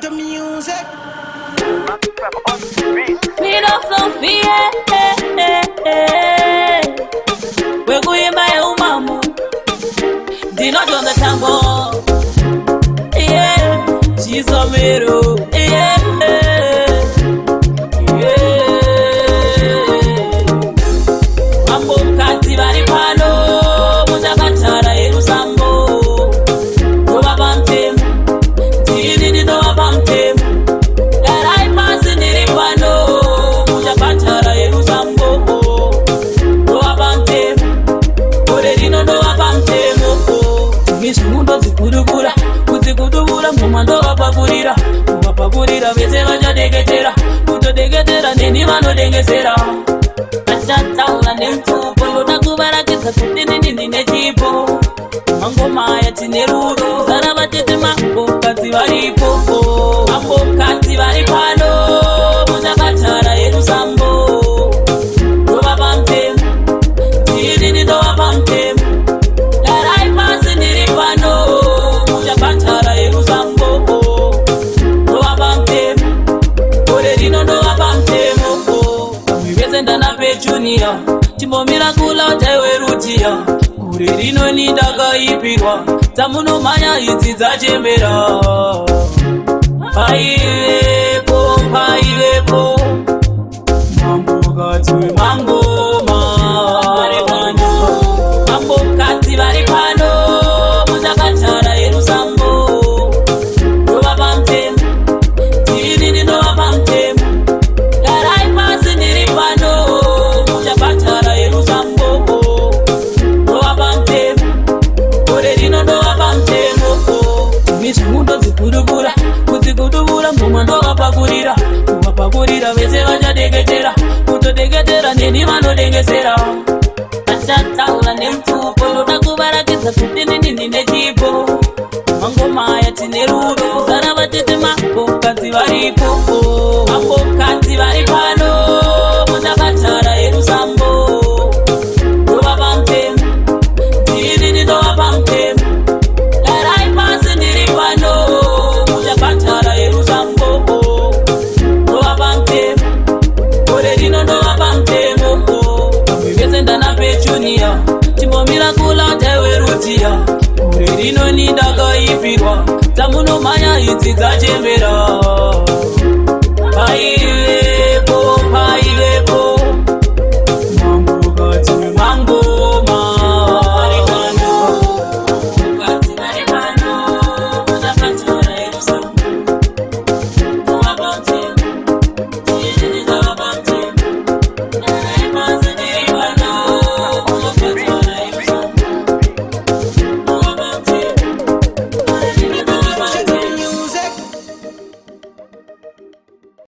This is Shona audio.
the music. Feed off no fear. We're going by a mamu. Did not on the tango. Yeah, she's a middle. Yeah. Wapagurira vese vachadegetera kutodegetera neni vanodengesera vachataura nemtupo ndoda kuvarakidza kuti nini nechipo mangomaya tine rudo zara vatete mambokadzi varipo mambokadzi vari pano muchakatara yerusambo ndova pamtemo tiinini ndova pamtemo darai pasi ndiri pano muchakatara yerusambo Junior, chimbomira kula utaiwerutia kure rino nindakaipirwa tamuno manya idzi dzachembera paivepo mambokadzi wemangoma vari pano mambokadzi vari pano muchakatara yerusambo ndova pamtemo tiinini ndova pamtemo darai pasi ndiri pano kuvapagurira vese vachadegetera kutodegetera neni vanodengesera vachataura nemtupo ndoda kuvarakidza kuti nini nechipo mangomaya tine rudo zara vatete mambokadzi varipo mambokadzi vari pano muchakatara yerusambo ndova pamtemo tiinini ndova pamtemo darai pasi ndiri pano muchakatara yerusambo Junior, chimbomira kula utaiwerutia kure rino nindakaipirwa tamuno manya idzi dzachembera paive